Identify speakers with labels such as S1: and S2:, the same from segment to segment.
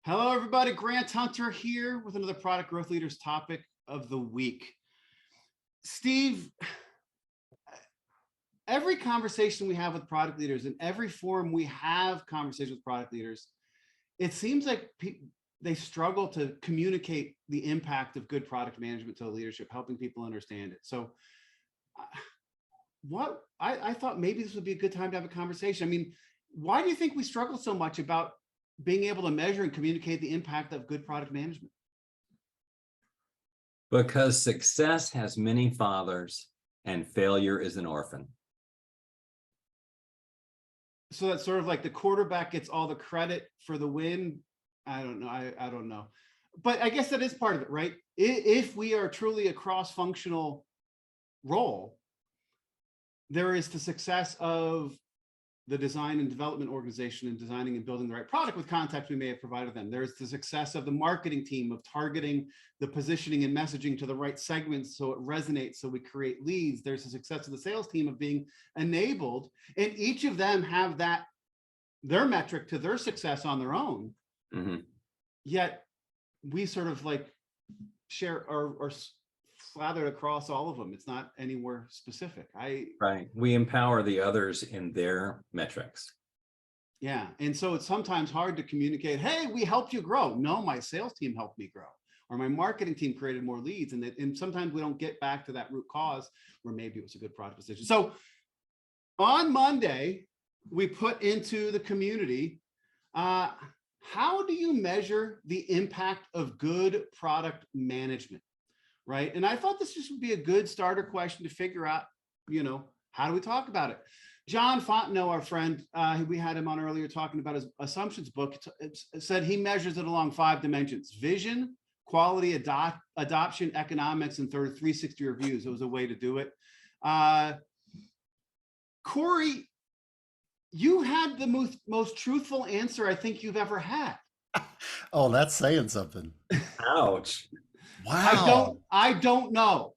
S1: Hello, everybody. Grant Hunter here with another Product Growth Leaders topic of the week. Steve, every conversation we have with product leaders, in every forum we have conversations with product leaders, it seems like they struggle to communicate the impact of good product management to the leadership, helping people understand it. So I thought maybe this would be a good time to have a conversation. I mean, why do you think we struggle so much about being able to measure and communicate the impact of good product management?
S2: Because success has many fathers and failure is an orphan.
S1: So that's sort of like the quarterback gets all the credit for the win. I don't know. I don't know. But I guess that is part of it, right? If we are truly a cross-functional role, there is the success of the design and development organization in designing and building the right product with context we may have provided them. There's the success of the marketing team of targeting the positioning and messaging to the right segments so it resonates, so we create leads. There's the success of the sales team of being enabled, and each of them have their metric to their success on their own. Mm-hmm. Yet we sort of like share or slathered across all of them. It's not anywhere specific.
S2: Right. We empower the others in their metrics.
S1: Yeah. And so it's sometimes hard to communicate, hey, we helped you grow. No, my sales team helped me grow, or my marketing team created more leads. And sometimes we don't get back to that root cause where maybe it was a good product decision. So on Monday, we put into the community, how do you measure the impact of good product management? Right. And I thought this just would be a good starter question to figure out, how do we talk about it? John Fontenot, our friend, we had him on earlier talking about his assumptions book. It said he measures it along 5 dimensions: vision, quality, adoption, economics, and 360 reviews. It was a way to do it. Cory, you had the most truthful answer I think you've ever had.
S3: Oh, that's saying something.
S2: Ouch.
S3: Wow.
S1: I don't know.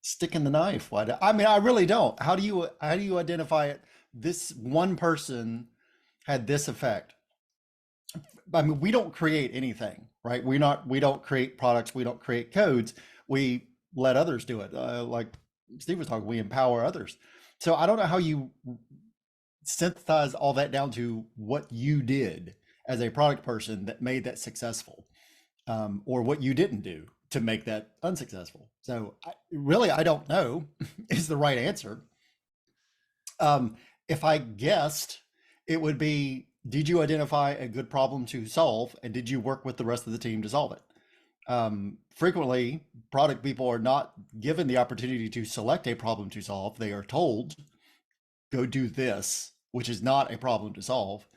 S3: Sticking the knife. Why? I mean, I really don't. How do you identify it? This one person had this effect. I mean, we don't create anything, right? We don't create products. We don't create codes. We let others do it. Like Steve was talking, we empower others. So I don't know how you synthesize all that down to what you did as a product person that made that successful. Or what you didn't do to make that unsuccessful. So I don't know is the right answer. If I guessed, it would be, did you identify a good problem to solve, and did you work with the rest of the team to solve it? Frequently, product people are not given the opportunity to select a problem to solve. They are told, go do this, which is not a problem to solve.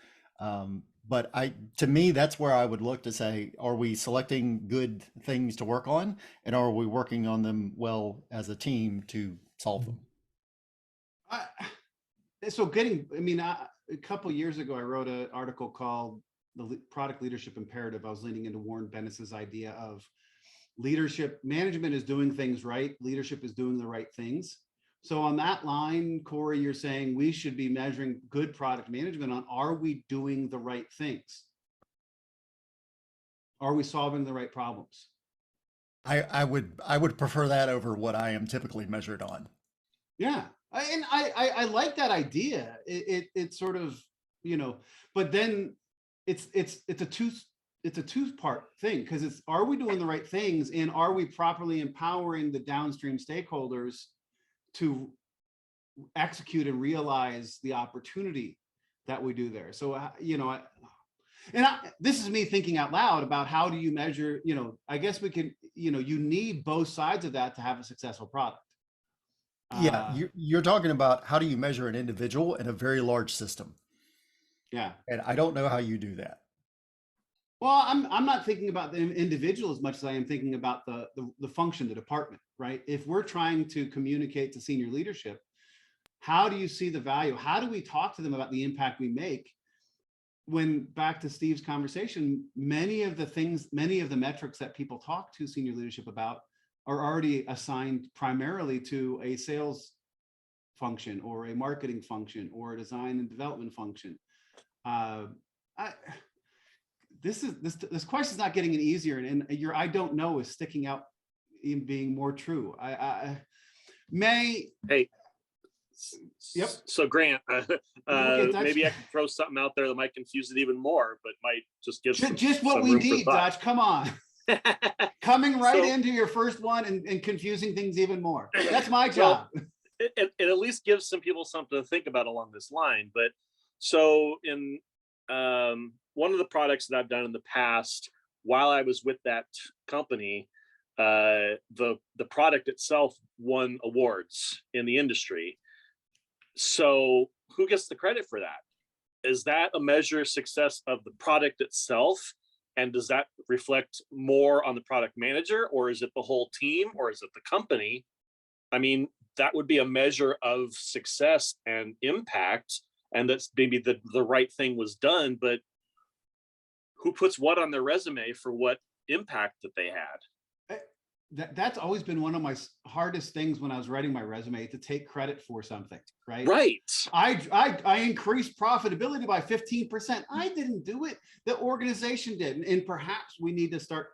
S3: But to me, that's where I would look to say, are we selecting good things to work on? And are we working on them well as a team to solve them?
S1: A couple of years ago, I wrote an article called The Product Leadership Imperative. I was leaning into Warren Bennis's idea of leadership. Management is doing things right. Leadership is doing the right things. So on that line, Cory, you're saying we should be measuring good product management on, are we doing the right things? Are we solving the right problems?
S3: I would prefer that over what I am typically measured on.
S1: Yeah. And I like that idea. It sort of, but then it's a two-part thing, because it's, are we doing the right things, and are we properly empowering the downstream stakeholders to execute and realize the opportunity that we do there? So, this is me thinking out loud about how do you measure, I guess we can, you need both sides of that to have a successful product.
S3: Yeah, you're talking about how do you measure an individual in a very large system.
S1: Yeah.
S3: And I don't know how you do that.
S1: Well, I'm not thinking about the individual as much as I am thinking about the function, the department, right? If we're trying to communicate to senior leadership, how do you see the value? How do we talk to them about the impact we make? When, back to Steve's conversation, many of the metrics that people talk to senior leadership about are already assigned primarily to a sales function or a marketing function or a design and development function. this question is not getting any easier, and your I don't know is sticking out in being more true. May.
S4: Hey.
S1: Yep.
S4: So Grant,
S1: Okay,
S4: maybe I can throw something out there that might confuse it even more, but might just give
S1: just what we need, Dutch. Come on. Coming right into your first one and confusing things even more. That's my job.
S4: Well, it at least gives some people something to think about along this line. But so in one of the products that I've done in the past, while I was with that company, the product itself won awards in the industry. So who gets the credit for that? Is that a measure of success of the product itself? And does that reflect more on the product manager, or is it the whole team, or is it the company? I mean, that would be a measure of success and impact, and that's maybe the right thing was done, but who puts what on their resume for what impact that they had?
S1: That's always been one of my hardest things when I was writing my resume, to take credit for something, right?
S4: Right.
S1: I increased profitability by 15%. I didn't do it. The organization did. And perhaps we need to start,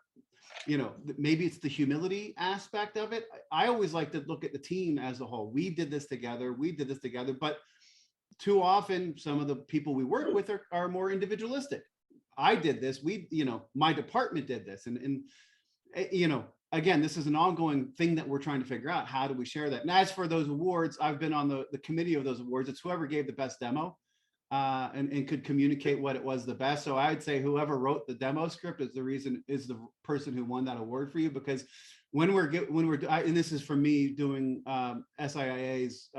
S1: maybe it's the humility aspect of it. I always like to look at the team as a whole. We did this together. But too often, some of the people we work with are more individualistic. I did this. My department did this. And again, this is an ongoing thing that we're trying to figure out. How do we share that? And as for those awards, I've been on the committee of those awards. It's whoever gave the best demo and could communicate what it was the best. So I would say whoever wrote the demo script is the person who won that award for you, because and this is for me doing SIIA's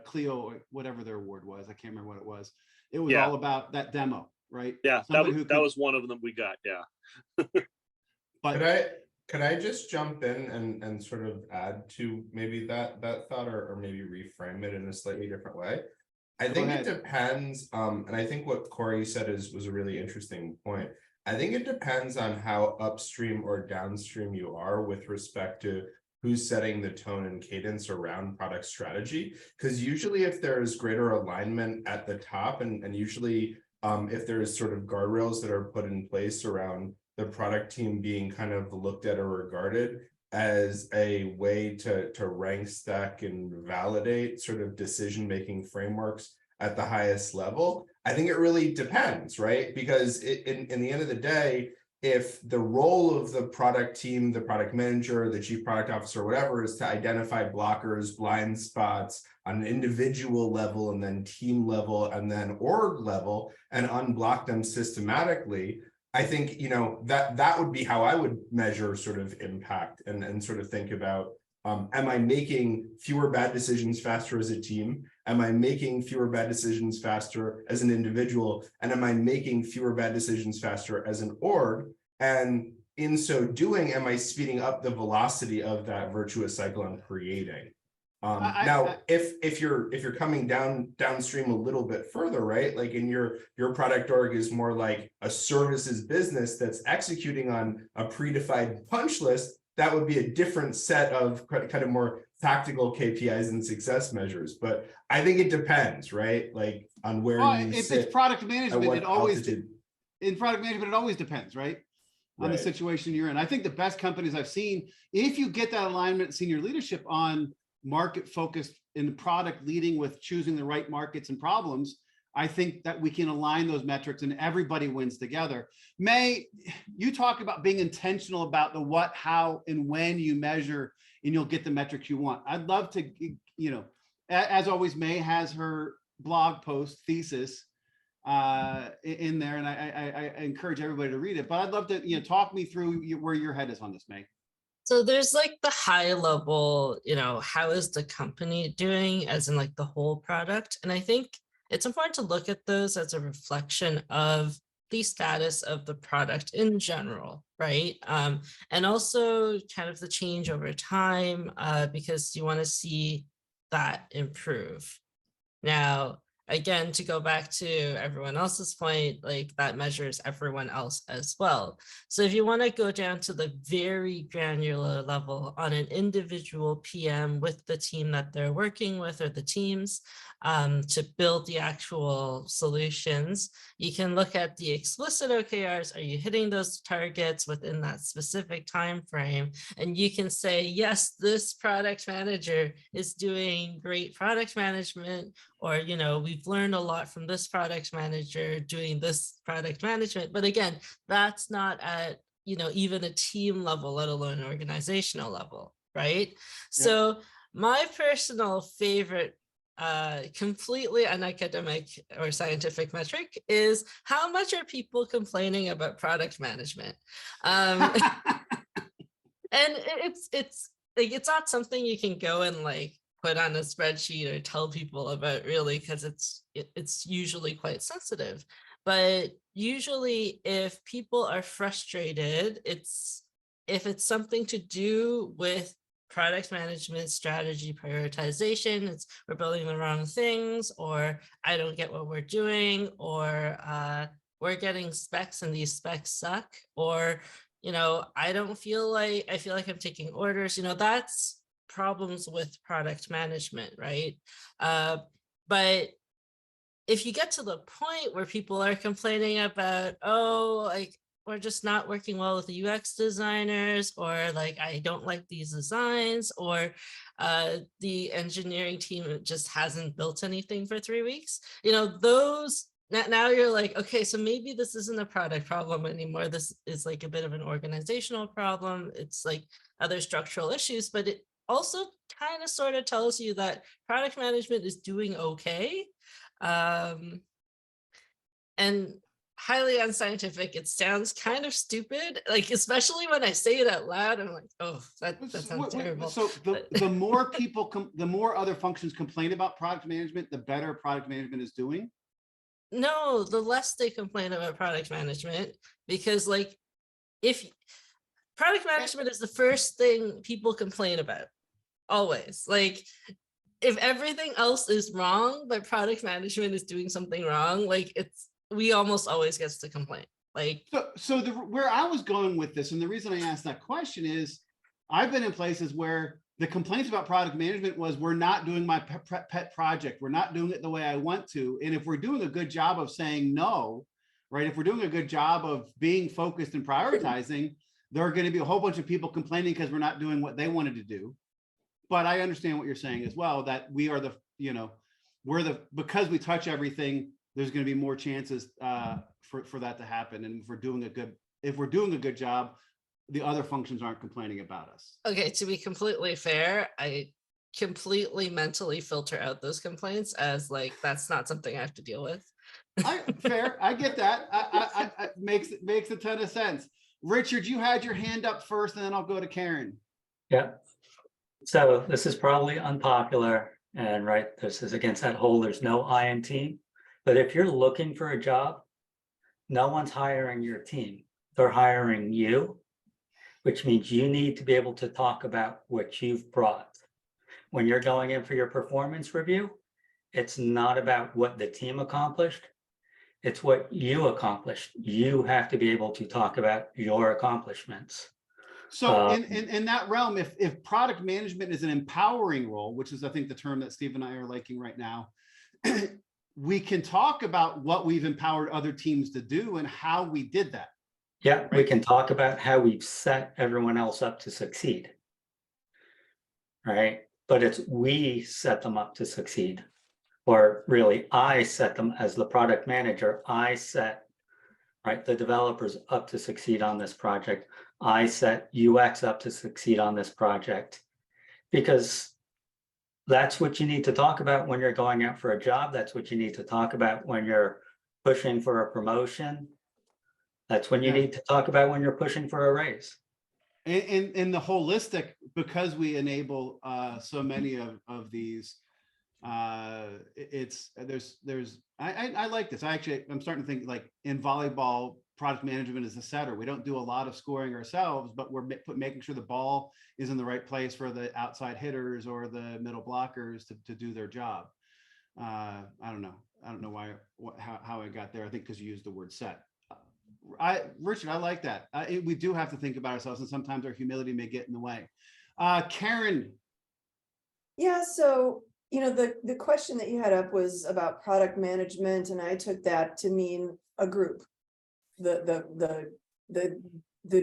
S1: Clio, whatever their award was. I can't remember what it was. It was all about that demo, right?
S4: Yeah, that was one of them we got. Yeah.
S1: But
S5: could I just jump in and sort of add to maybe that thought, or maybe reframe it in a slightly different way? I think it depends, and I think what Cory said was a really interesting point. I think it depends on how upstream or downstream you are with respect to who's setting the tone and cadence around product strategy. Because usually if there's greater alignment at the top, and usually if there's sort of guardrails that are put in place around the product team being kind of looked at or regarded as a way to rank, stack, and validate sort of decision-making frameworks at the highest level, I think it really depends, right? Because in the end of the day, if the role of the product team, the product manager, the chief product officer, whatever, is to identify blockers, blind spots on an individual level, and then team level, and then org level, and unblock them systematically, I think, that would be how I would measure sort of impact and sort of think about, am I making fewer bad decisions faster as a team? Am I making fewer bad decisions faster as an individual? And am I making fewer bad decisions faster as an org? And in so doing, am I speeding up the velocity of that virtuous cycle I'm creating? If you're coming downstream a little bit further, right? Like in your product org is more like a services business that's executing on a predefined punch list, that would be a different set of kind of more tactical KPIs and success measures. But I think it depends, right? Like on where
S1: it's product management. It always depends, right? On the situation you're in. I think the best companies I've seen, if you get that alignment, senior leadership on market focused in the product leading with choosing the right markets and problems, I think that we can align those metrics and everybody wins together. May, you talk about being intentional about the what, how, and when you measure, and you'll get the metrics you want. I'd love to, as always, May has her blog post thesis in there, and I encourage everybody to read it, but I'd love to, talk me through where your head is on this, May.
S6: So there's like the high level, how is the company doing as in like the whole product? And I think it's important to look at those as a reflection of the status of the product in general, right? And also kind of the change over time, because you want to see that improve. Now, again, to go back to everyone else's point, like that measures everyone else as well. So if you want to go down to the very granular level on an individual PM with the team that they're working with or the teams to build the actual solutions, you can look at the explicit OKRs. Are you hitting those targets within that specific time frame? And you can say, yes, this product manager is doing great product management, or, you know, we've learned a lot from this product manager doing this product management. But again, that's not at, you know, even a team level, let alone organizational level, right? Yeah. So my personal favorite completely unacademic or scientific metric is how much are people complaining about product management? And it's like, it's not something you can go and like put on a spreadsheet or tell people about, really, because it's usually quite sensitive. But usually if people are frustrated, if it's something to do with product management strategy prioritization, it's we're building the wrong things, or I don't get what we're doing, or we're getting specs and these specs suck, or, you know, I feel like I'm taking orders, you know, that's problems with product management, right? But if you get to the point where people are complaining about, oh, like, we're just not working well with the UX designers, or like, I don't like these designs, or the engineering team just hasn't built anything for 3 weeks, you know, those, now you're like, okay, so maybe this isn't a product problem anymore. This is like a bit of an organizational problem. It's like other structural issues, but it also kind of sort of tells you that product management is doing okay. And highly unscientific. It sounds kind of stupid, like, especially when I say it out loud, I'm like, oh, that sounds terrible.
S1: So the more people, the more other functions complain about product management, the better product management is doing?
S6: No, the less they complain about product management, because like, if product management is the first thing people complain about, always. Like, if everything else is wrong, but product management is doing something wrong, like, we almost always gets to complain. Like,
S1: so where I was going with this, and the reason I asked that question is, I've been in places where the complaints about product management was, we're not doing my pet project, we're not doing it the way I want to. And if we're doing a good job of saying no, right, if we're doing a good job of being focused and prioritizing, there are going to be a whole bunch of people complaining because we're not doing what they wanted to do. But I understand what you're saying as well, that we are the, you know, because we touch everything, there's going to be more chances for that to happen. And if we're doing a good job, the other functions aren't complaining about us. Okay,
S6: to be completely fair, I completely mentally filter out those complaints as like, that's not something I have to deal with.
S1: Fair, I get that. I makes a ton of sense. Richard, you had your hand up first, and then I'll go to Karen.
S7: Yeah. So this is probably unpopular, and right, this is against that whole, there's no I in team. But if you're looking for a job, no one's hiring your team. They're hiring you, which means you need to be able to talk about what you've brought. When you're going in for your performance review, it's not about what the team accomplished. It's what you accomplished. You have to be able to talk about your accomplishments.
S1: So in that realm, if product management is an empowering role, which is, I think, the term that Steve and I are liking right now, we can talk about what we've empowered other teams to do and how we did that.
S7: Yeah, right? We can talk about how we've set everyone else up to succeed. Right? But it's we set them up to succeed. Or really, I set them as the product manager. I set, right, the developers up to succeed on this project. I set UX up to succeed on this project, because that's what you need to talk about when you're going out for a job. That's what you need to talk about when you're pushing for a promotion. That's when you need to talk about when you're pushing for a raise.
S1: And the holistic, because we enable so many of these, I like this. I'm starting to think, like, in volleyball, product management is a setter. We don't do a lot of scoring ourselves, but we're making sure the ball is in the right place for the outside hitters or the middle blockers to do their job. I don't know. I don't know how I got there. I think because you used the word set. Richard, I like that. We do have to think about ourselves, and sometimes our humility may get in the way. Karen.
S8: Yeah, so the question that you had up was about product management, and I took that to mean a group. The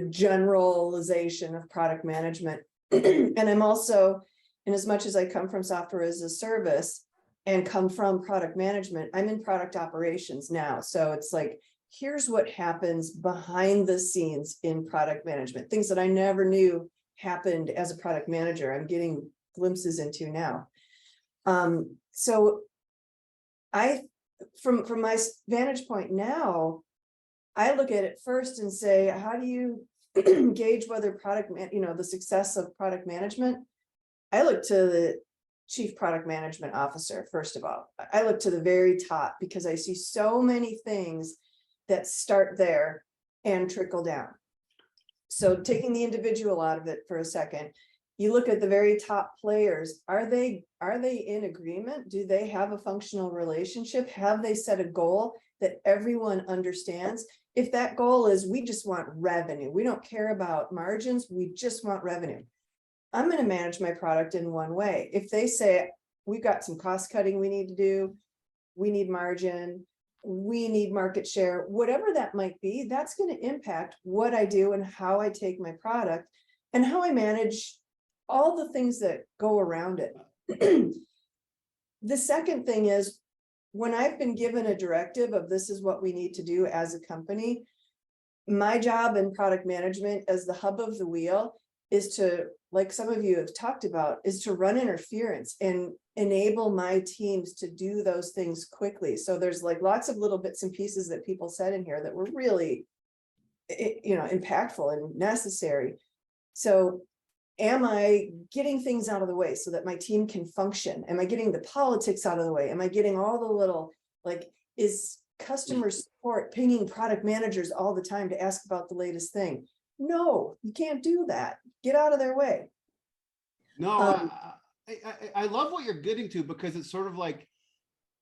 S8: generalization of product management. And I'm also, in as much as I come from software as a service and come from product management, I'm in product operations now. So it's like, here's what happens behind the scenes in product management, things that I never knew happened as a product manager. I'm getting glimpses into now. So from my vantage point now, I look at it first and say, how do you gauge whether the success of product management? I look to the chief product management officer, first of all. I look to the very top because I see so many things that start there and trickle down. So taking the individual out of it for a second, you look at the very top players. Are they in agreement? Do they have a functional relationship? Have they set a goal that everyone understands? If that goal is, we just want revenue, we don't care about margins, we just want revenue, I'm going to manage my product in one way. If they say, we've got some cost cutting we need to do, we need margin, we need market share, whatever that might be, that's going to impact what I do and how I take my product and how I manage all the things that go around it. The second thing is, when I've been given a directive of this is what we need to do as a company, my job in product management as the hub of the wheel is to, like some of you have talked about, is to run interference and enable my teams to do those things quickly. So there's like lots of little bits and pieces that people said in here that were really, impactful and necessary. So am I getting things out of the way so that my team can function? Am I getting the politics out of the way? Am I getting all the little, is customer support pinging product managers all the time to ask about the latest thing? No, you can't do that. Get out of their way.
S1: No, I love what you're getting to, because it's sort of like,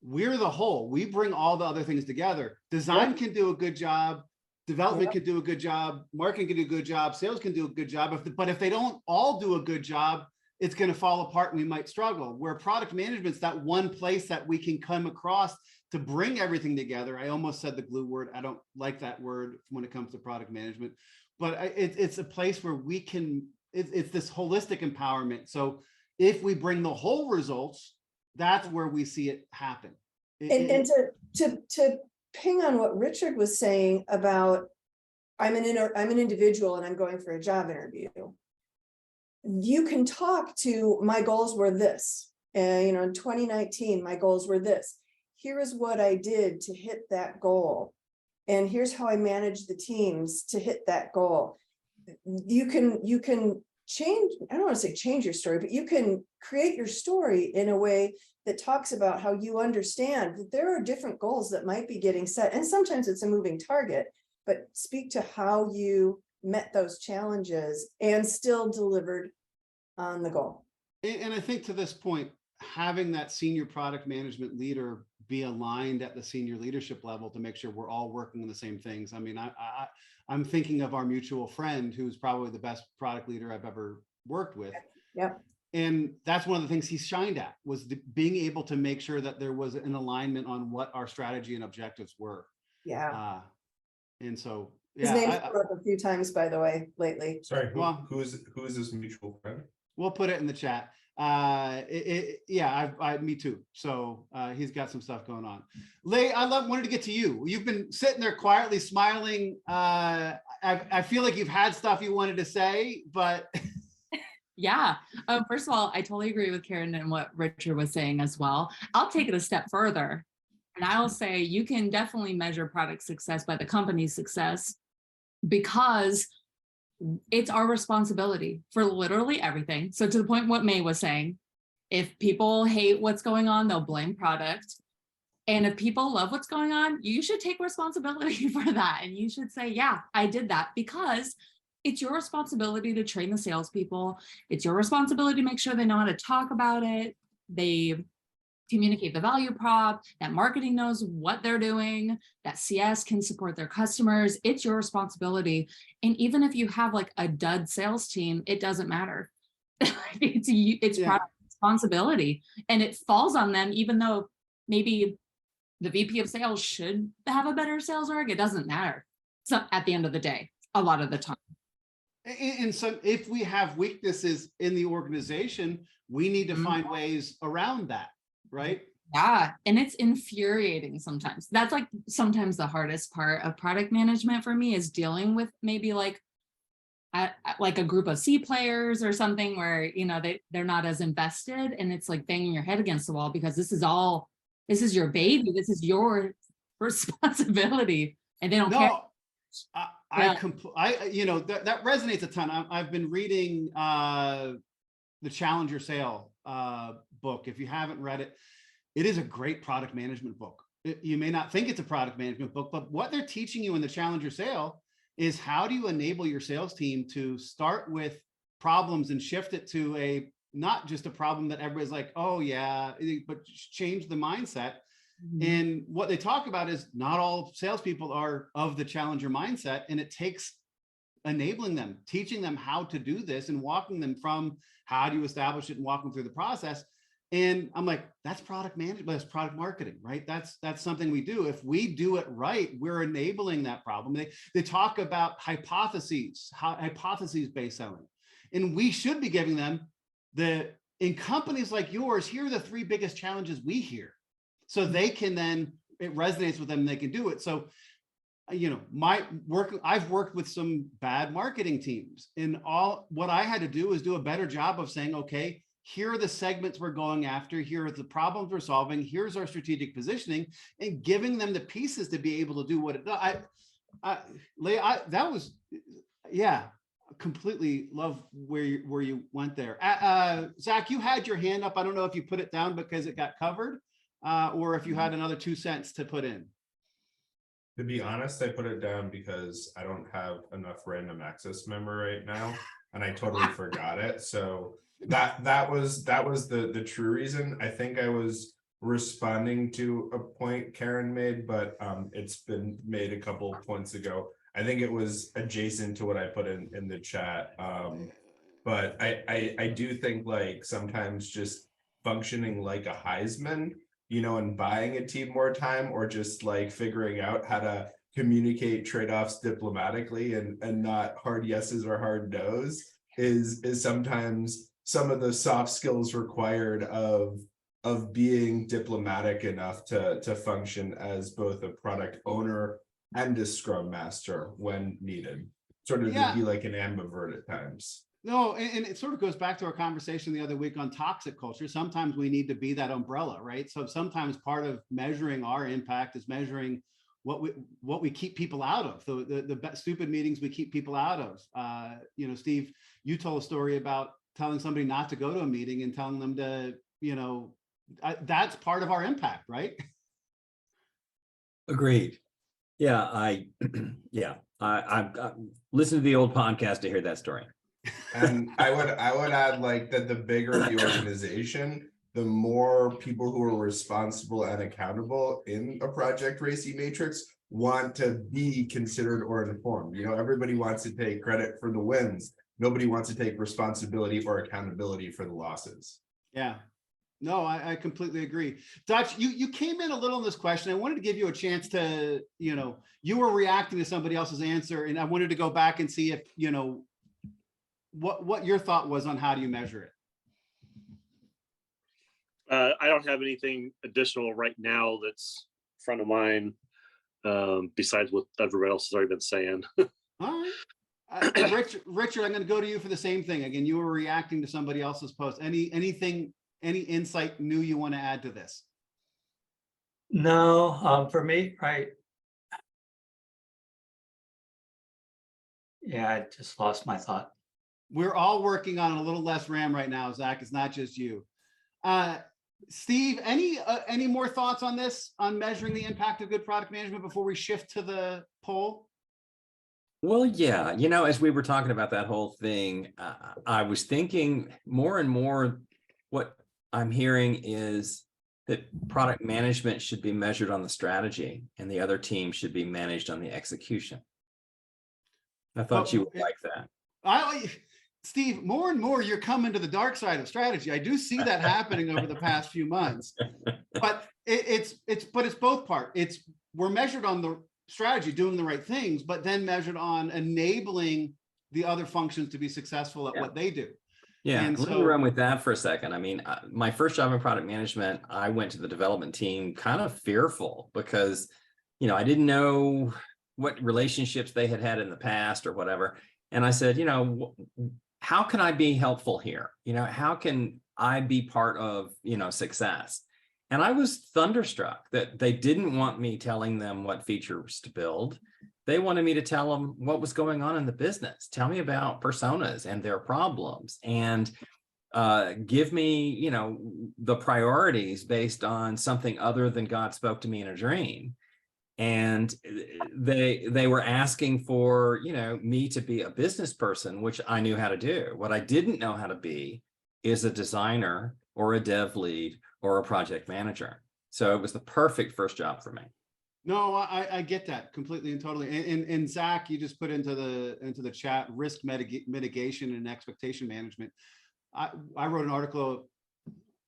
S1: we're the whole. We bring all the other things together. Design can do a good job. Development can do a good job, marketing can do a good job, sales can do a good job. But if they don't all do a good job, it's going to fall apart and we might struggle. Where product management's that one place that we can come across to bring everything together. I almost said the glue word. I don't like that word when it comes to product management, but it's a place where we can, it's this holistic empowerment. So if we bring the whole results, that's where we see it happen.
S8: And to ping on what Richard was saying about, I'm an individual and I'm going for a job interview. You can talk to, my goals were this, and in 2019, my goals were this. Here is what I did to hit that goal. And here's how I managed the teams to hit that goal. You can change, I don't want to say change your story, but you can create your story in a way that talks about how you understand that there are different goals that might be getting set. And sometimes it's a moving target, but speak to how you met those challenges and still delivered on the goal.
S1: And I think to this point, having that senior product management leader be aligned at the senior leadership level to make sure we're all working on the same things. I mean, I'm thinking of our mutual friend, who's probably the best product leader I've ever worked with.
S8: Yep.
S1: And that's one of the things he shined at, was being able to make sure that there was an alignment on what our strategy and objectives were.
S8: Yeah.
S1: And so,
S8: his name's come up a few times, by the way, lately.
S5: Sorry, who is this mutual friend?
S1: We'll put it in the chat. Me too. So he's got some stuff going on. Leah, wanted to get to you. You've been sitting there quietly smiling. I feel like you've had stuff you wanted to say, but
S9: yeah. First of all, I totally agree with Karen and what Richard was saying as well. I'll take it a step further, and I'll say you can definitely measure product success by the company's success, because it's our responsibility for literally everything. So to the point what May was saying, if people hate what's going on, they'll blame product. And if people love what's going on, you should take responsibility for that. And you should say, yeah, I did that, because it's your responsibility to train the salespeople. It's your responsibility to make sure they know how to talk about it. They communicate the value prop, that marketing knows what they're doing, that CS can support their customers. It's your responsibility. And even if you have like a dud sales team, it doesn't matter. It's product responsibility, and it falls on them, even though maybe the VP of sales should have a better sales org. It doesn't matter. So at the end of the day, a lot of the time.
S1: And so if we have weaknesses in the organization, we need to find ways around that, right?
S9: Yeah, and it's infuriating sometimes. That's like sometimes the hardest part of product management for me, is dealing with maybe like a group of C players or something where, you know, they're not as invested, and it's like banging your head against the wall, because this is your baby, this is your responsibility, and they don't care.
S1: You know, that resonates a ton. I've been reading the Challenger Sale book. If you haven't read it, it is a great product management book. You may not think it's a product management book, but what they're teaching you in the Challenger Sale is how do you enable your sales team to start with problems and shift it to a, not just a problem that everybody's like, oh yeah, but change the mindset. And what they talk about is not all salespeople are of the challenger mindset, and it takes enabling them, teaching them how to do this, and walking them from how do you establish it and walk them through the process. And I'm like, that's product management, that's product marketing, right? That's something we do. If we do it right, we're enabling that problem. They talk about hypotheses-based selling, and we should be giving them in companies like yours, here are the 3 biggest challenges we hear. So they can then, it resonates with them and they can do it. So, you know, I've worked with some bad marketing teams, and what I had to do is do a better job of saying, okay, here are the segments we're going after, here are the problems we're solving, here's our strategic positioning, and giving them the pieces to be able to do what it does. Leah, that was, yeah, completely love where you went there. Zach, you had your hand up. I don't know if you put it down because it got covered, or if you had another 2 cents to put in.
S5: To be honest, I put it down because I don't have enough random access memory right now, and I totally forgot it. So that was the true reason. I think I was responding to a point Karen made, but it's been made a couple of points ago. I think it was adjacent to what I put in the chat. But I do think, like, sometimes just functioning like a Heisman, you know, and buying a team more time, or just like figuring out how to communicate trade-offs diplomatically and not hard yeses or hard no's is sometimes some of the soft skills required of being diplomatic enough to function as both a product owner and a scrum master when needed. Sort of to be like an ambivert at times.
S1: No, and it sort of goes back to our conversation the other week on toxic culture. Sometimes we need to be that umbrella, right? So sometimes part of measuring our impact is measuring what we keep people out of, the stupid meetings we keep people out of. You know, Steve, you told a story about telling somebody not to go to a meeting and telling them to, you know, that's part of our impact, right?
S2: Agreed. Yeah, I listened to the old podcast to hear that story.
S5: And I would add, like, that the bigger the organization, the more people who are responsible and accountable in a Project RACI matrix want to be considered or informed. You know, everybody wants to take credit for the wins. Nobody wants to take responsibility or accountability for the losses.
S1: Yeah. No, I completely agree. Dutch, you came in a little in this question. I wanted to give you a chance to, you know, you were reacting to somebody else's answer, and I wanted to go back and see if, you know, what your thought was on how do you measure it.
S4: I don't have anything additional right now that's front of mind, besides what everybody else has already been saying.
S1: All right. Richard, I'm going to go to you for the same thing. Again, you were reacting to somebody else's post. Any insight new you want to add to this?
S7: No, for me, right. Yeah, I just lost my thought.
S1: We're all working on a little less RAM right now, Zach. It's not just you. Steve, any more thoughts on this, on measuring the impact of good product management before we shift to the poll?
S2: Well, yeah, you know, as we were talking about that whole thing, I was thinking more and more what I'm hearing is that product management should be measured on the strategy and the other team should be managed on the execution. I thought you would like that.
S1: Steve, more and more you're coming to the dark side of strategy. I do see that happening over the past few months, but it's both part. We're measured on the strategy, doing the right things, but then measured on enabling the other functions to be successful at what they do.
S2: Yeah,
S1: And
S2: let me run with that for a second. I mean, my first job in product management, I went to the development team kind of fearful because, you know, I didn't know what relationships they had in the past or whatever. And I said, you know, how can I be helpful here? You know, how can I be part of, you know, success? And I was thunderstruck that they didn't want me telling them what features to build. They wanted me to tell them what was going on in the business. Tell me about personas and their problems, and give me, you know, the priorities based on something other than God spoke to me in a dream. And they were asking for, you know, me to be a business person, which I knew how to do. What I didn't know how to be is a designer or a dev lead or a project manager. So it was the perfect first job for me.
S1: No, I get that completely and totally. And Zach, you just put into the chat risk mitigation and expectation management. I wrote an article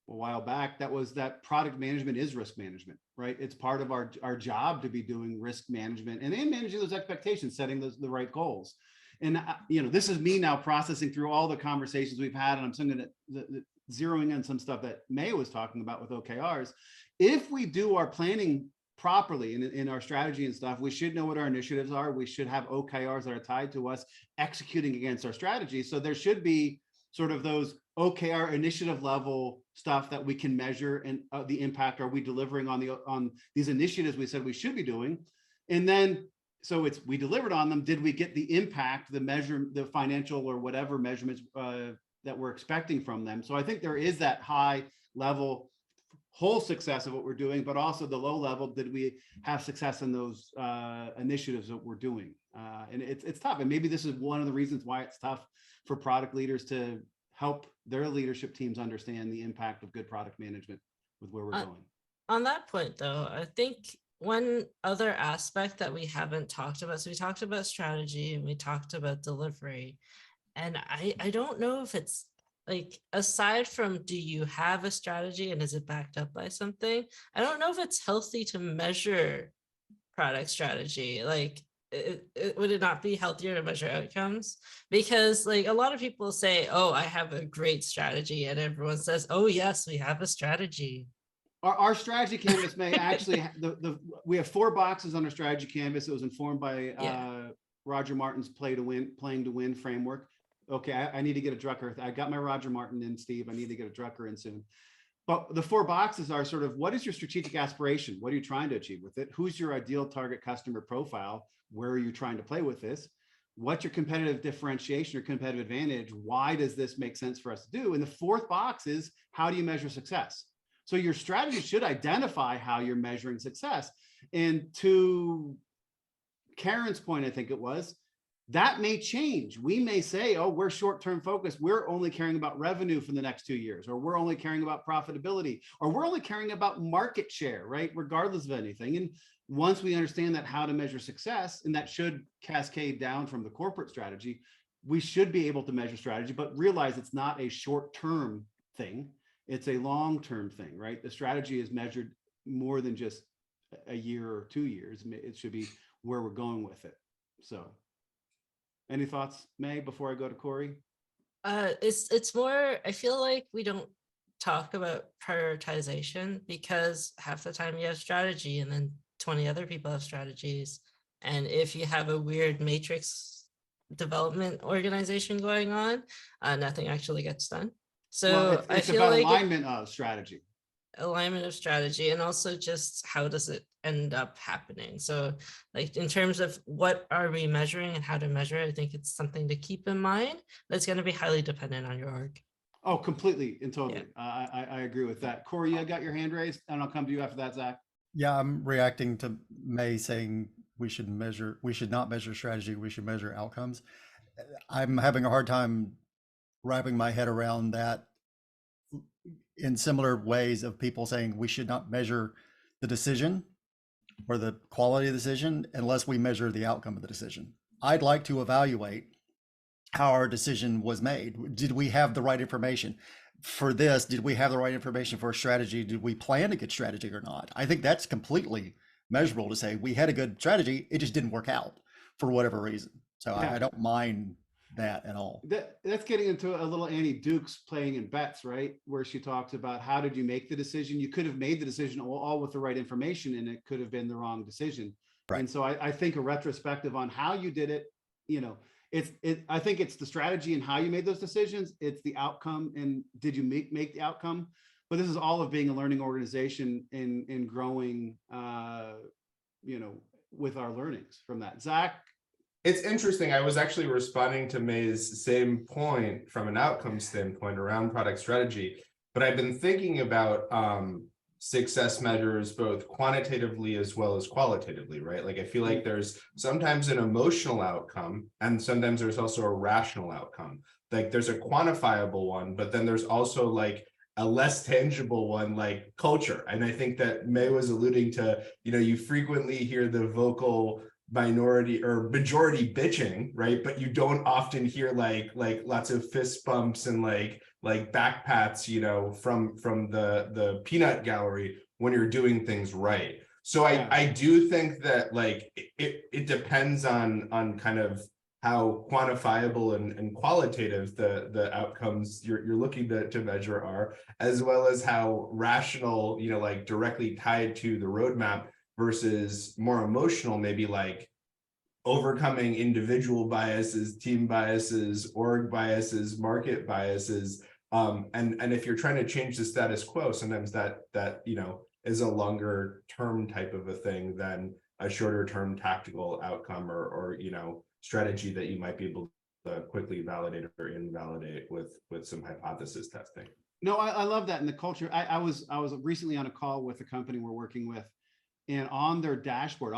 S1: a while back that product management is risk management, right? It's part of our job to be doing risk management and then managing those expectations, setting the right goals. And you know, this is me now processing through all the conversations we've had, and I'm going to zeroing in some stuff that May was talking about with OKRs. If we do our planning properly in our strategy and stuff, we should know what our initiatives are. We should have OKRs that are tied to us executing against our strategy. So there should be sort of those OKR initiative level stuff that we can measure, and the impact. Are we delivering on these initiatives we said we should be doing? And then, so we delivered on them. Did we get the impact, the financial or whatever measurements that we're expecting from them? So I think there is that high level whole success of what we're doing, but also the low level, did we have success in those initiatives that we're doing? And it's tough. And maybe this is one of the reasons why it's tough for product leaders to help their leadership teams understand the impact of good product management with where we're going. On
S6: that point, though, I think one other aspect that we haven't talked about, so we talked about strategy and we talked about delivery. And I don't know if it's like, aside from, do you have a strategy and is it backed up by something? I don't know if it's healthy to measure product strategy. Like, would it not be healthier to measure outcomes? Because like a lot of people say, oh, I have a great strategy, and everyone says, oh yes, we have a strategy.
S1: Our strategy canvas may actually we have 4 boxes on our strategy canvas. It was informed by Roger Martin's playing to win framework. Okay, I need to get a Drucker. I got my Roger Martin in, Steve. I need to get a Drucker in soon. But the 4 boxes are sort of, what is your strategic aspiration? What are you trying to achieve with it? Who's your ideal target customer profile? Where are you trying to play with this? What's your competitive differentiation or competitive advantage? Why does this make sense for us to do? And the 4th box is, how do you measure success? So your strategy should identify how you're measuring success. And to Karen's point, I think it was, that may change. We may say, oh, we're short-term focused. We're only caring about revenue for the next 2 years, or we're only caring about profitability, or we're only caring about market share, right? Regardless of anything. And once we understand that, how to measure success, and that should cascade down from the corporate strategy, we should be able to measure strategy, but realize it's not a short-term thing. It's a long-term thing, right? The strategy is measured more than just a year or 2 years. It should be where we're going with it. So any thoughts, May, before I go to Cory?
S6: It's more, I feel like we don't talk about prioritization, because half the time you have strategy and then 20 other people have strategies. And if you have a weird matrix development organization going on, nothing actually gets done. So I feel like
S1: alignment of strategy.
S6: Alignment of strategy, and also just how does it end up happening? So like in terms of what are we measuring and how to measure it, I think it's something to keep in mind. That's going to be highly dependent on your org.
S1: Oh, completely and totally. Yeah. I agree with that. Cory, you got your hand raised, and I'll come to you after that, Zach.
S3: Yeah, I'm reacting to May saying we should not measure strategy, we should measure outcomes. I'm having a hard time wrapping my head around that. in similar ways of people saying we should not measure the decision or the quality of the decision unless we measure the outcome of the decision. I'd like to evaluate how our decision was made. Did we have the right information for this? Did we have the right information for a strategy? Did we plan a good strategy or not? I think that's completely measurable to say we had a good strategy, it just didn't work out for whatever reason. So
S1: Yeah.
S3: I don't mind that at all.
S1: That's getting into a little Annie Dukes playing in bets, right? Where she talks about how did you make the decision? You could have made the decision all with the right information, and it could have been the wrong decision.
S3: Right.
S1: And so I think a retrospective on how you did it, you know, I think it's the strategy and how you made those decisions. It's the outcome and did you make the outcome? But this is all of being a learning organization and growing, you know, with our learnings from that. Zach.
S5: It's interesting. I was actually responding to May's same point from an outcome standpoint around product strategy, but I've been thinking about success measures both quantitatively as well as qualitatively, right? Like I feel like there's sometimes an emotional outcome and sometimes there's also a rational outcome. Like there's a quantifiable one, but then there's also like a less tangible one, like culture. And I think that May was alluding to, you know, you frequently hear the vocal minority or majority bitching, right? But you don't often hear like lots of fist bumps and like back pats, you know, from the peanut gallery when you're doing things right. So I do think that like it depends on kind of how quantifiable and qualitative the outcomes you're looking to measure are, as well as how rational, you know, like directly tied to the roadmap versus more emotional, maybe like overcoming individual biases, team biases, org biases, market biases. And if you're trying to change the status quo, sometimes that you know is a longer term type of a thing than a shorter term tactical outcome or you know strategy that you might be able to quickly validate or invalidate with some hypothesis testing.
S1: No, I love that in the culture. I was recently on a call with a company we're working with, and on their dashboard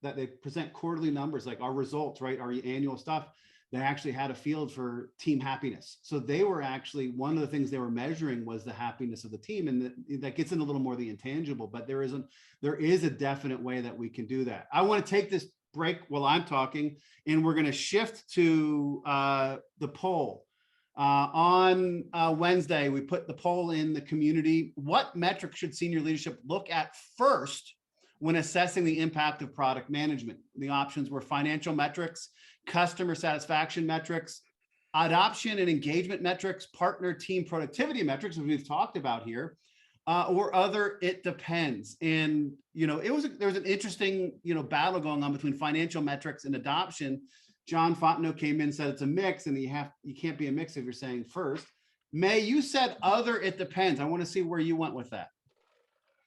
S1: that they present quarterly numbers, like our results, right? Our annual stuff, they actually had a field for team happiness. So they were actually, one of the things they were measuring was the happiness of the team. And that gets into a little more of the intangible, but there is a definite way that we can do that. I want to take this break while I'm talking, and we're going to shift to the poll. On Wednesday, we put the poll in the community. What metrics should senior leadership look at first when assessing the impact of product management? The options were financial metrics, customer satisfaction metrics, adoption and engagement metrics, partner team productivity metrics, as we've talked about here, or other. It depends. And you know, there was an interesting battle going on between financial metrics and adoption. John Fontenot came in and said it's a mix, and you can't be a mix if you're saying first. May, you said other. It depends. I want to see where you went with that.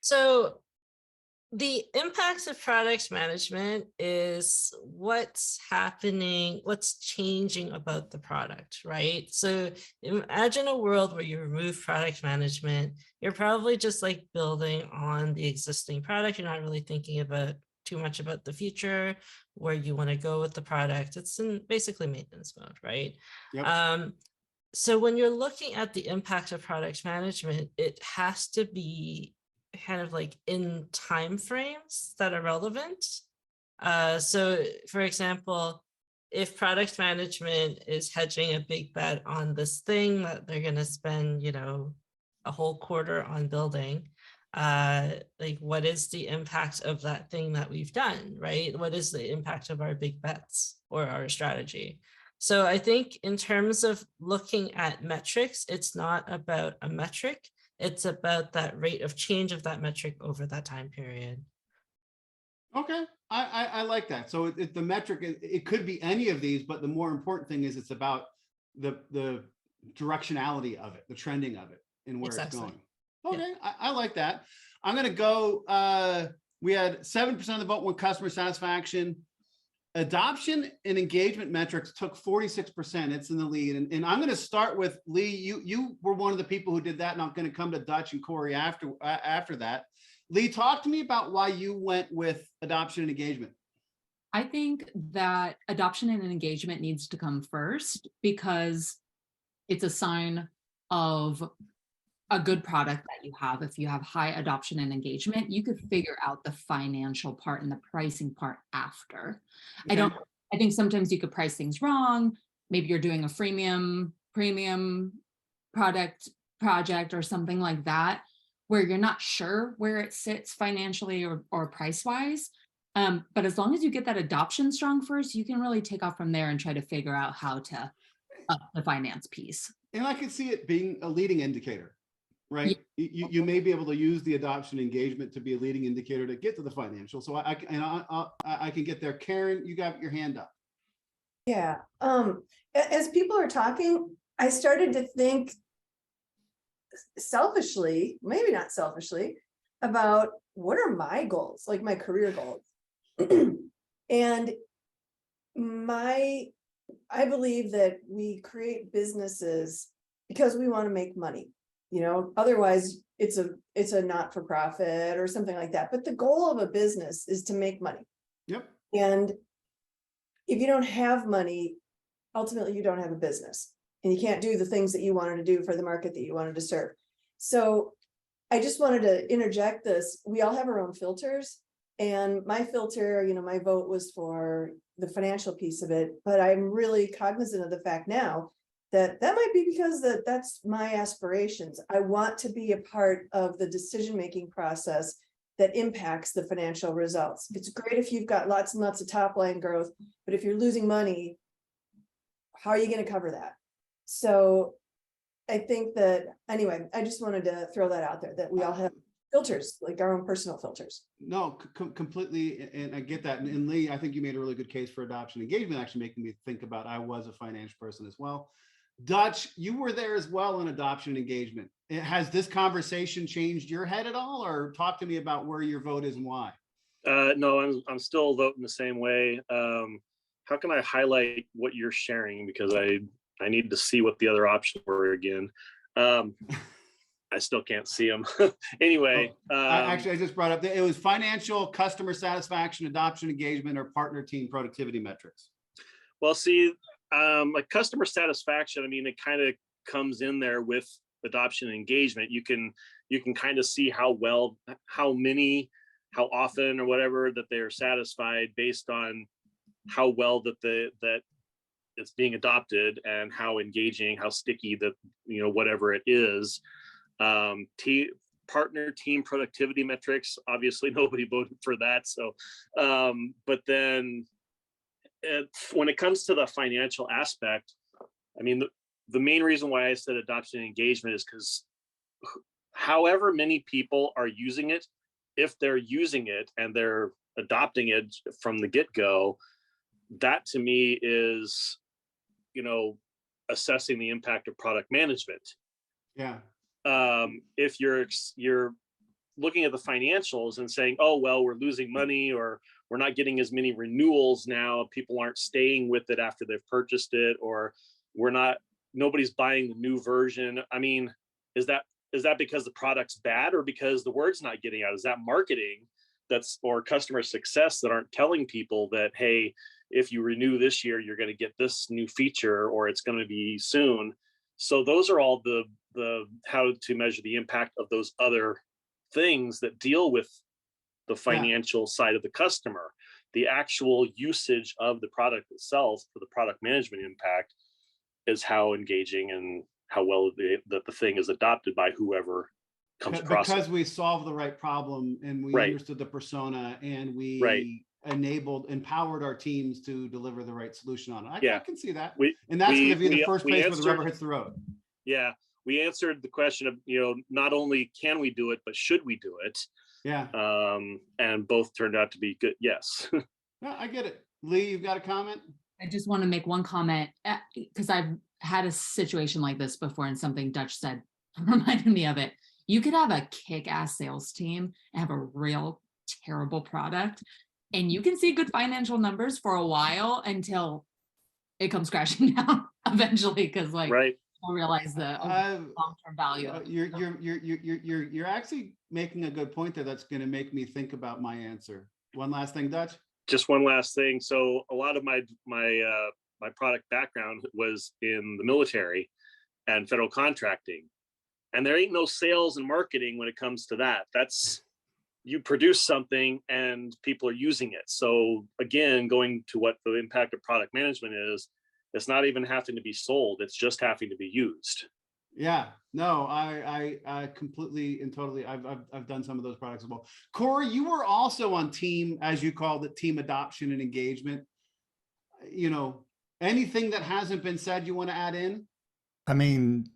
S6: So the impacts of product management is what's happening, what's changing about the product, right? So imagine a world where you remove product management. You're probably just like building on the existing product. You're not really thinking about too much about the future, where you want to go with the product. It's in basically maintenance mode, right?
S1: Yep.
S6: So when you're looking at the impact of product management, it has to be kind of like in time frames that are relevant. So for example, if product management is hedging a big bet on this thing that they're going to spend, a whole quarter on building, like what is the impact of that thing that we've done, right? What is the impact of our big bets or our strategy? So I think in terms of looking at metrics, it's not about a metric. It's about that rate of change of that metric over that time period.
S1: Okay, I like that. So the metric, it could be any of these, but the more important thing is it's about the directionality of it, the trending of it, and where it's going. Okay, yeah. I like that. I'm going to go, we had 7% of the vote went customer satisfaction. Adoption and engagement metrics took 46%. It's in the lead. And I'm going to start with Lee. You were one of the people who did that, and I'm going to come to Dutch and Cory after that. Lee, talk to me about why you went with adoption and engagement.
S9: I think that adoption and engagement needs to come first because it's a sign of a good product that you have, if you have high adoption and engagement, you could figure out the financial part and the pricing part after.
S1: Okay.
S9: I think sometimes you could price things wrong. Maybe you're doing a premium project or something like that, where you're not sure where it sits financially or price wise. But as long as you get that adoption strong first, you can really take off from there and try to figure out how to up the finance piece.
S1: And I could see it being a leading indicator, right? You may be able to use the adoption engagement to be a leading indicator to get to the financial. So I can get there. Karen, you got your hand up.
S8: Yeah. As people are talking, I started to think selfishly, maybe not selfishly, about what are my goals, like my career goals. And I believe that we create businesses because we want to make money, otherwise it's a not-for-profit or something like that. But the goal of a business is to make money.
S1: Yep.
S8: And if you don't have money, ultimately you don't have a business, and you can't do the things that you wanted to do for the market that you wanted to serve. So I just wanted to interject this. We all have our own filters, and my filter, my vote was for the financial piece of it, but I'm really cognizant of the fact now that might be because that's my aspirations. I want to be a part of the decision-making process that impacts the financial results. It's great if you've got lots and lots of top line growth, but if you're losing money, how are you going to cover that? So I think that, anyway, I just wanted to throw that out there, that we all have filters, like our own personal filters.
S1: No, completely. And I get that. And Lee, I think you made a really good case for adoption engagement, actually making me think about, I was a financial person as well. Dutch, you were there as well in adoption engagement. Has this conversation changed your head at all, or talk to me about where your vote is and why?
S4: No, I'm still voting the same way. How can I highlight what you're sharing? Because I need to see what the other options were again. I still can't see them. Anyway.
S1: I just brought up that it was financial, customer satisfaction, adoption engagement, or partner team productivity metrics.
S4: Well, see, like customer satisfaction, I mean, it kind of comes in there with adoption and engagement. You can kind of see how well, how often or whatever that they're satisfied based on how well that it's being adopted and how engaging, how sticky that, whatever it is. Partner team productivity metrics, obviously nobody voted for that. So, but then when it comes to the financial aspect, I mean, the main reason why I said adoption and engagement is because however many people are using it, if they're using it and they're adopting it from the get-go, that to me is, assessing the impact of product management.
S1: Yeah.
S4: If you're looking at the financials and saying, oh, well, we're losing money, or we're not getting as many renewals now, people aren't staying with it after they've purchased it, or nobody's buying the new version. I mean, is that because the product's bad, or because the word's not getting out? Is that marketing or customer success that aren't telling people that, hey, if you renew this year, you're going to get this new feature, or it's going to be soon. So those are all the how to measure the impact of those other things that deal with the financial side of the customer. The actual usage of the product itself for the product management impact is how engaging and how well that the thing is adopted by whoever comes across
S1: because
S4: it.
S1: we solved the right problem, and we understood the persona, and we empowered our teams to deliver the right solution on it. I can see that. And that's going to be the first place where the rubber hits the road.
S4: Yeah. We answered the question of, not only can we do it, but should we do it?
S1: Yeah.
S4: And both turned out to be good. Yes.
S1: No, I get it. Lee, you've got a comment?
S9: I just want to make one comment, because I've had a situation like this before, and something Dutch said reminded me of it. You could have a kick-ass sales team and have a real terrible product, and you can see good financial numbers for a while until it comes crashing down eventually, because I'll realize the long-term value.
S1: You're actually making a good point there. That's going to make me think about my answer. One last thing, Dutch.
S4: Just one last thing. So a lot of my product background was in the military and federal contracting, And there ain't no sales and marketing when it comes to that. That's, you produce something and people are using it. So again, going to what the impact of product management is, it's not even having to be sold. It's just having to be used.
S1: Yeah, no, I completely and totally, I've done some of those products as well. Cory, you were also on team, as you called it, team adoption and engagement. You know, anything that hasn't been said you want to add in?
S3: I mean,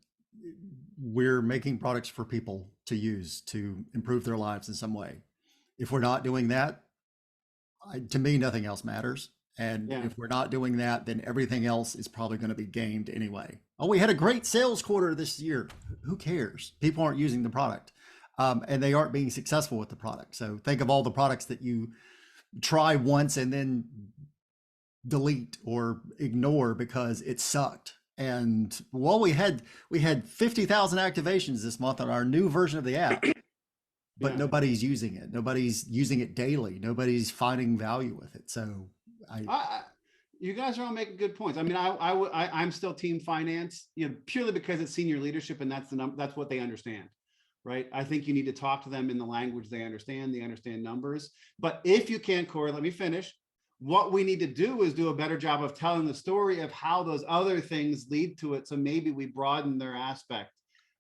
S3: we're making products for people to use to improve their lives in some way. If we're not doing that, to me, nothing else matters. And
S1: Yeah.
S3: if we're not doing that, then everything else is probably going to be gamed anyway. Oh, we had a great sales quarter this year. Who cares? People aren't using the product, and they aren't being successful with the product. So think of all the products that you try once and then delete or ignore because it sucked. And well, we had 50,000 activations this month on our new version of the app, but
S1: Yeah.
S3: nobody's using it. Nobody's using it daily. Nobody's finding value with it. So
S1: you guys are all making good points. I mean, I'm still team finance, you know, purely because it's senior leadership and that's what they understand, right? I think you need to talk to them in the language they understand numbers. But if you can't, Cory, let me finish. What we need to do is do a better job of telling the story of how those other things lead to it. So maybe we broaden their aspect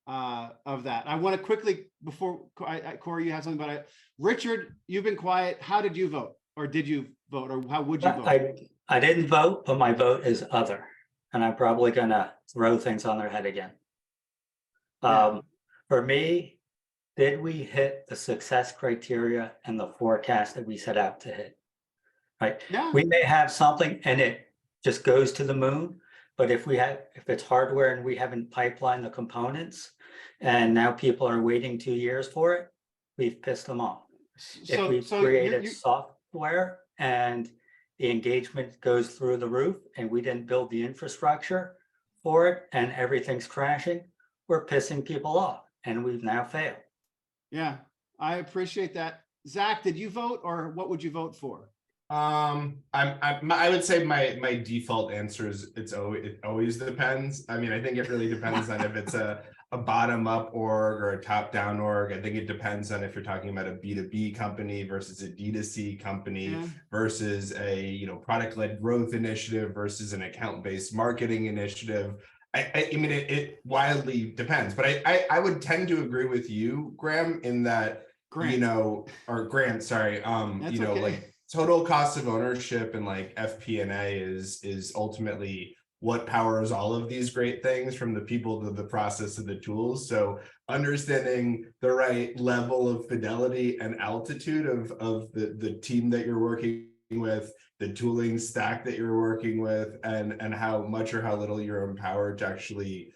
S1: of that. I want to quickly, before Cory, you have something about it. Richard, you've been quiet. How did you vote? Or did you vote? Or how would you vote?
S7: I didn't vote, but my vote is other, and I'm probably gonna throw things on their head again.
S1: Yeah.
S7: For me, did we hit the success criteria and the forecast that we set out to hit? Right?
S1: Yeah.
S7: We may have something and it just goes to the moon, but if it's hardware and we haven't pipelined the components and now people are waiting 2 years for it, we've pissed them off. If we've created software and the engagement goes through the roof and we didn't build the infrastructure for it and everything's crashing, we're pissing people off and we've now failed.
S1: Yeah, I appreciate that. Zach, did you vote or what would you vote for?
S5: I would say my default answer is it always depends. I mean, I think it really depends on if it's a bottom up org or a top down org. I think it depends on if you're talking about a B2B company versus a D2C company versus a product led growth initiative versus an account based marketing initiative. I mean, it wildly depends, but I would tend to agree with you, Graham, in that Grant, sorry, okay. Like total cost of ownership and like FP&A is ultimately what powers all of these great things, from the people to the process to the tools. So understanding the right level of fidelity and altitude of the team that you're working with, the tooling stack that you're working with, and how much or how little you're empowered to actually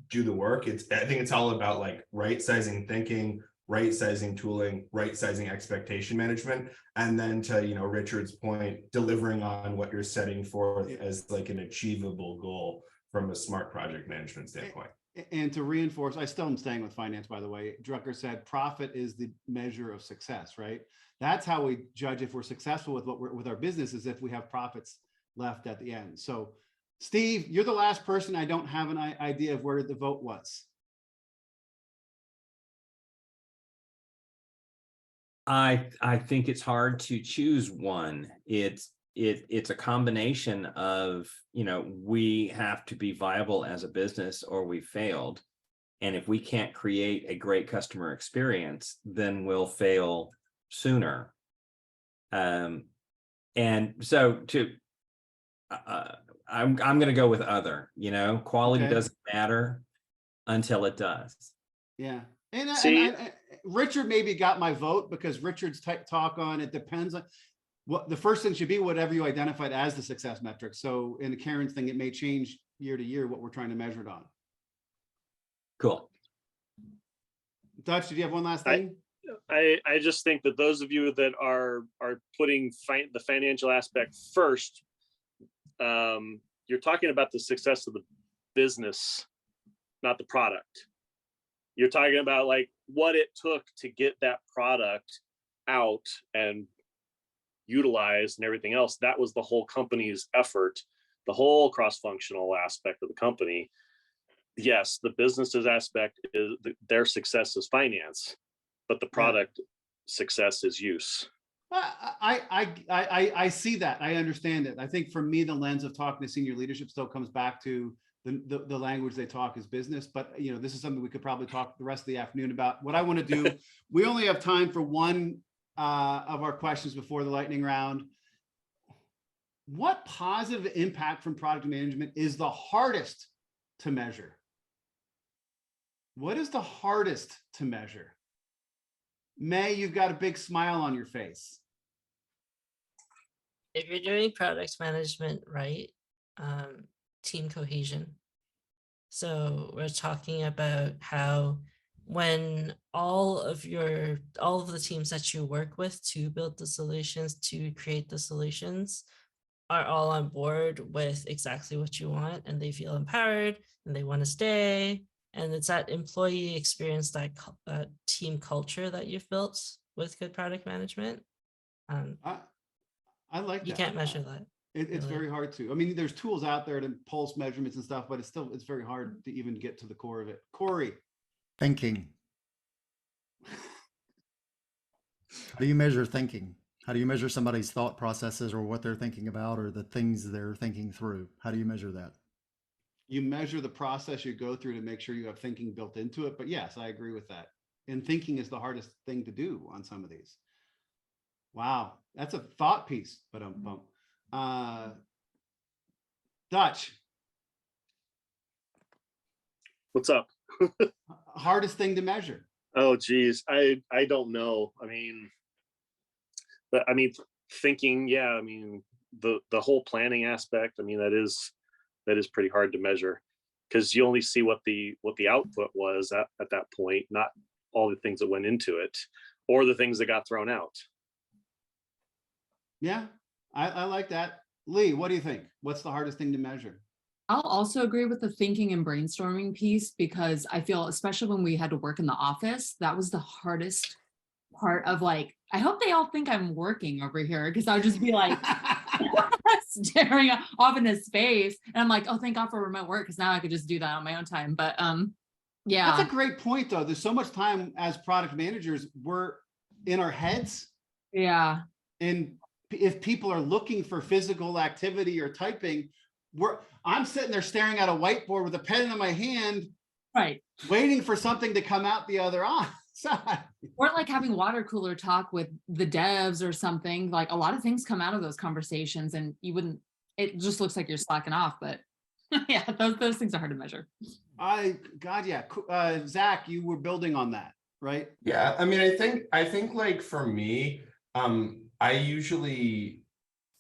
S5: do the work. I think it's all about like right sizing thinking, right sizing tooling, right sizing expectation management, and then to Richard's point, delivering on what you're setting forth as like an achievable goal from a smart project management standpoint.
S1: And to reinforce, I still am staying with finance, by the way. Drucker said profit is the measure of success, right? That's how we judge if we're successful with our business, is if we have profits left at the end. So Steve, you're the last person. I don't have an idea of where the vote was.
S2: I think it's hard to choose one. It's a combination of, we have to be viable as a business or we failed. And if we can't create a great customer experience, then we'll fail sooner. And so I'm going to go with other, quality doesn't matter until it does.
S1: Yeah. And Richard maybe got my vote because Richard's talk on it depends on what the first thing should be, whatever you identified as the success metric. So in Karen's thing, it may change year to year what we're trying to measure it on.
S2: Cool.
S1: Dutch, did you have one last thing?
S4: I just think that those of you that are putting the financial aspect first, you're talking about the success of the business, not the product. You're talking about like what it took to get that product out and utilized and everything else. That was the whole company's effort, the whole cross-functional aspect of the company. yes, the business's aspect is their success is finance, but the product success is use.
S1: I see that. I understand it. I think for me, the lens of talking to senior leadership still comes back to the language they talk is business. But this is something we could probably talk the rest of the afternoon about. What I want to do, we only have time for one of our questions before the lightning round. What positive impact from product management is the hardest to measure? What is the hardest to measure? May, you've got a big smile on your face.
S6: If you're doing product management right, team cohesion. So we're talking about how when all of the teams that you work with to build the solutions, to create the solutions, are all on board with exactly what you want, and they feel empowered and they want to stay. And it's that employee experience, that team culture that you've built with good product management.
S1: I like that.
S6: You can't measure that.
S1: It's
S6: really
S1: very hard to. I mean, there's tools out there to pulse measurements and stuff, but it's very hard to even get to the core of it. Cory.
S3: Thinking. How do you measure thinking? How do you measure somebody's thought processes or what they're thinking about or the things they're thinking through? How do you measure that?
S1: You measure the process you go through to make sure you have thinking built into it. But yes, I agree with that. And thinking is the hardest thing to do on some of these. Wow, that's a thought piece, but Dutch.
S4: What's up?
S1: Hardest thing to measure.
S4: Oh, geez. I don't know. Thinking, yeah, the whole planning aspect, that is pretty hard to measure, because you only see what the output was at that point, not all the things that went into it or the things that got thrown out.
S1: Yeah, I like that. Lee, what do you think? What's the hardest thing to measure?
S9: I'll also agree with the thinking and brainstorming piece, because I feel, especially when we had to work in the office, that was the hardest part of I hope they all think I'm working over here, because I would just be staring off into space. And I'm like, oh, thank God for remote work, because now I could just do that on my own time. But yeah.
S1: That's a great point, though. There's so much time as product managers, we're in our heads.
S9: Yeah.
S1: And if people are looking for physical activity or typing, I'm sitting there staring at a whiteboard with a pen in my hand,
S9: right,
S1: waiting for something to come out the other side.
S9: Or having water cooler talk with the devs or something. A lot of things come out of those conversations, and it just looks like you're slacking off. But yeah, those things are hard to measure.
S1: Yeah. Zach, you were building on that, right?
S5: Yeah, I think for me, I usually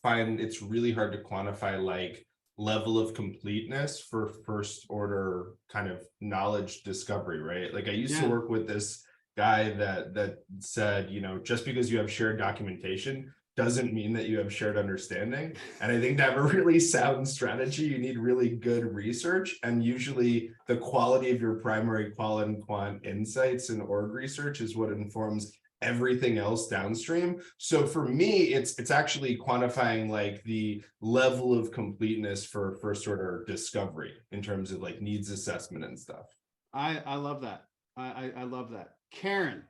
S5: find it's really hard to quantify level of completeness for first order kind of knowledge discovery, right? I used to work with this guy that said, just because you have shared documentation doesn't mean that you have shared understanding. And I think to have a really sound strategy, you need really good research. And usually the quality of your primary qual and quant insights and org research is what informs everything else downstream. So for me, it's actually quantifying the level of completeness for first order discovery in terms of needs assessment and stuff.
S1: I love that. I love that. Karen.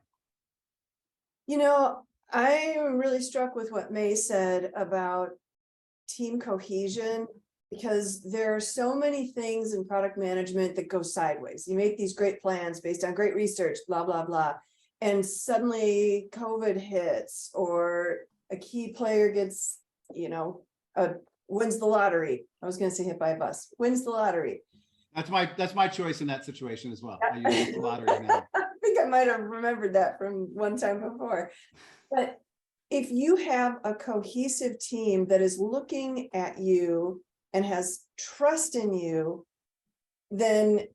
S8: I am really struck with what May said about team cohesion, because there are so many things in product management that go sideways. You make these great plans based on great research, blah, blah, blah. And suddenly COVID hits, or a key player gets, wins the lottery. I was going to say hit by a bus, wins the lottery.
S1: That's my choice in that situation as well. I use the lottery now.
S8: I think I might have remembered that from one time before. But if you have a cohesive team that is looking at you and has trust in you, then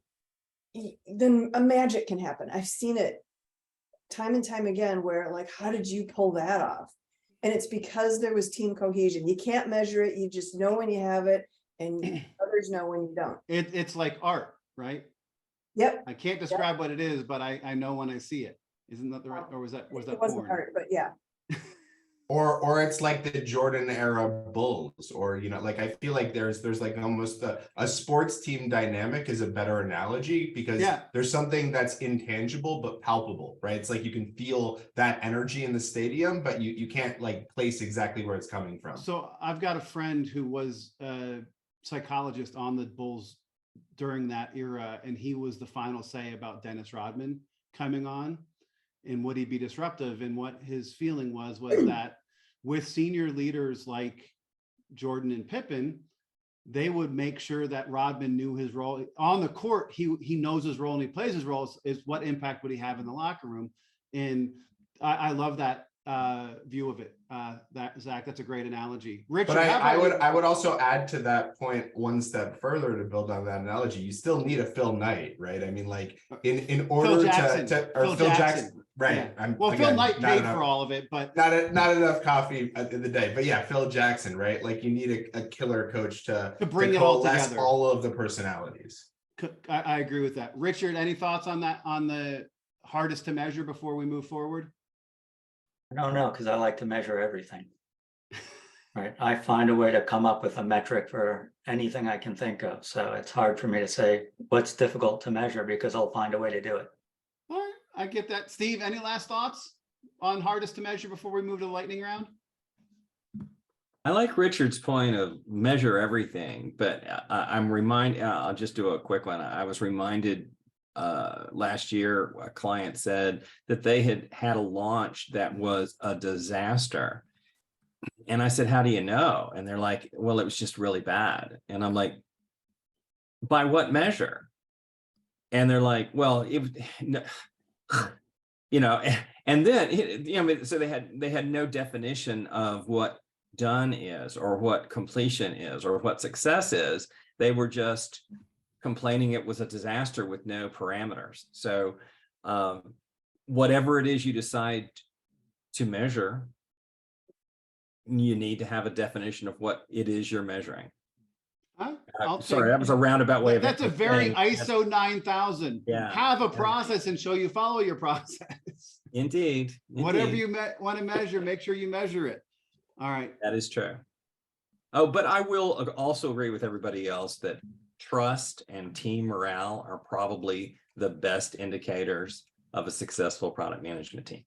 S8: a magic can happen. I've seen it time and time again where how did you pull that off? And it's because there was team cohesion. You can't measure it. You just know when you have it, and others know when you don't.
S1: It's like art, right?
S8: Yep.
S1: I can't describe what it is, but I know when I see it. Isn't that the right, or was that
S8: it wasn't
S1: porn?
S8: art, but yeah.
S5: Or it's like the Jordan era Bulls, or like I feel like there's like almost a sports team dynamic is a better analogy, because there's something that's intangible but palpable, right? It's like you can feel that energy in the stadium, but you can't like place exactly where it's coming from.
S1: So I've got a friend who was a psychologist on the Bulls during that era, and he was the final say about Dennis Rodman coming on and would he be disruptive, and what his feeling was that with senior leaders like Jordan and Pippen, they would make sure that Rodman knew his role on the court. He knows his role and he plays his role. Is what impact would he have in the locker room? And I love that view of it. That Zach, that's a great analogy. Richard,
S5: but I would also add to that point one step further to build on that analogy. You still need a Phil Knight, right? I mean, like in order Phil Jackson, right?
S1: Yeah. Phil Knight paid for all of it, but
S5: not enough coffee in the day. But yeah, Phil Jackson, right? Like you need a killer coach to
S1: bring it all together,
S5: all of the personalities.
S1: I agree with that. Richard, any thoughts on that, on the hardest to measure before we move forward?
S7: No, because I like to measure everything. Right. I find a way to come up with a metric for anything I can think of. So it's hard for me to say what's difficult to measure, because I'll find a way to do it.
S1: All right, I get that. Steve, any last thoughts on hardest to measure before we move to the lightning round?
S2: I like Richard's point of measure everything, but I'm reminded, I'll just do a quick one. I was reminded last year, a client said that they had a launch that was a disaster. And I said, how do you know? And they're like, well, it was just really bad. And I'm like, by what measure? And they're like, well, and then, so they had no definition of what done is, or what completion is, or what success is. They were just complaining it was a disaster with no parameters. So whatever it is you decide to measure, you need to have a definition of what it is you're measuring. Sorry, that was a roundabout way of
S1: that's a very ISO 9000.
S2: Yeah.
S1: Have a process and show you follow your process.
S2: Indeed.
S1: Whatever you want to measure, make sure you measure it. All right.
S2: That is true. Oh, but I will also agree with everybody else that trust and team morale are probably the best indicators of a successful product management team.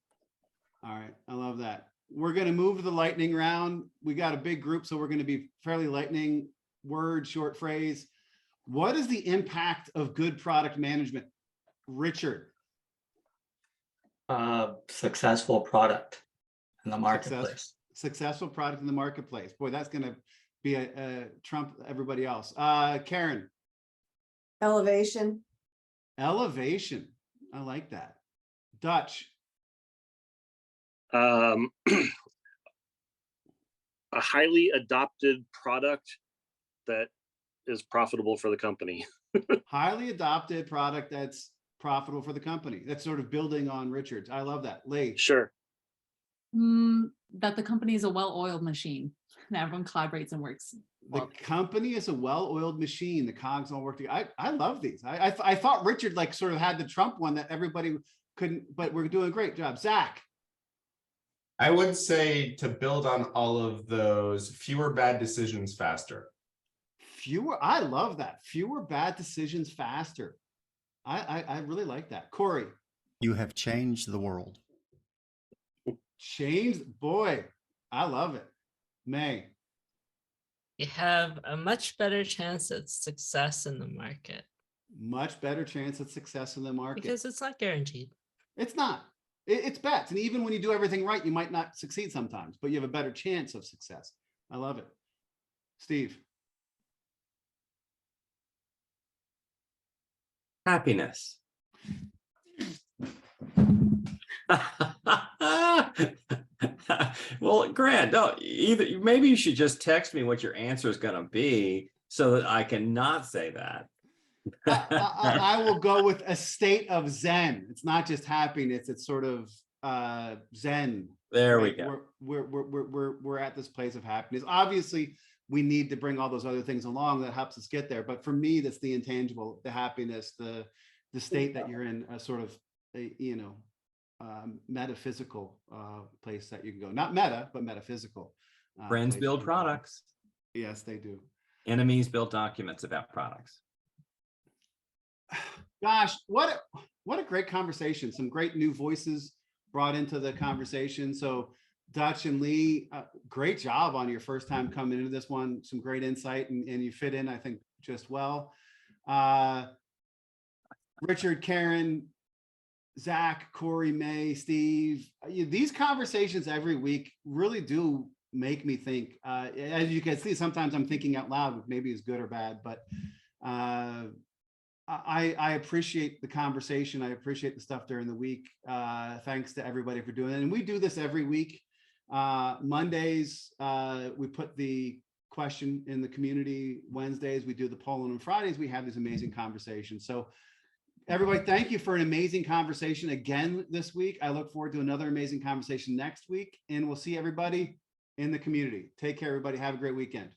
S1: All right. I love that. We're going to move to the lightning round. We got a big group, so we're going to be fairly lightning. Word, short phrase. What is the impact of good product management? Richard.
S7: Successful product in the marketplace.
S1: Successful product in the marketplace. Boy, that's going to be a trump everybody else. Karen.
S8: Elevation.
S1: Elevation. I like that. Dutch.
S4: A highly adopted product that is profitable for the company.
S1: Highly adopted product that's profitable for the company. That's sort of building on Richard's. I love that. Leigh.
S4: Sure.
S9: That the company is a well-oiled machine and everyone collaborates and works.
S1: The company is a well-oiled machine. The cogs all work together. I love these. I thought Richard like sort of had the Trump one that everybody couldn't, but we're doing a great job. Zach.
S5: I would say, to build on all of those, fewer bad decisions faster.
S1: I love that. Fewer bad decisions faster. I really like that. Cory.
S3: You have changed the world.
S1: Changed, boy, I love it. May.
S6: You have a much better chance at success in the market.
S1: Much better chance at success in the market.
S6: Because it's not guaranteed.
S1: It's not. It's bets. And even when you do everything right, you might not succeed sometimes, but you have a better chance of success. I love it. Steve.
S2: Happiness. Well, Grant, no, maybe you should just text me what your answer is going to be so that I can not say that.
S1: I will go with a state of Zen. It's not just happiness. It's sort of Zen.
S2: There
S1: right?
S2: we go.
S1: We're at this place of happiness. Obviously, we need to bring all those other things along that helps us get there. But for me, that's the intangible, the happiness, the state that you're in, sort of, metaphysical place that you can go. Not meta, but metaphysical.
S2: Friends
S1: place
S2: build
S1: you can go.
S2: products.
S1: Yes, they do.
S2: Enemies build documents about products.
S1: Gosh, what a great conversation. Some great new voices brought into the conversation. So Dutch and Lee, great job on your first time coming into this one. Some great insight, and you fit in, I think, just well. Richard, Karen, Zach, Cory, May, Steve, these conversations every week really do make me think. As you can see, sometimes I'm thinking out loud, which maybe is good or bad, but I appreciate the conversation. I appreciate the stuff during the week. Thanks to everybody for doing it. And we do this every week. Mondays, we put the question in the community. Wednesdays, we do the poll, and on Fridays, we have these amazing conversations. So everybody, thank you for an amazing conversation again this week. I look forward to another amazing conversation next week, and we'll see everybody in the community. Take care, everybody. Have a great weekend.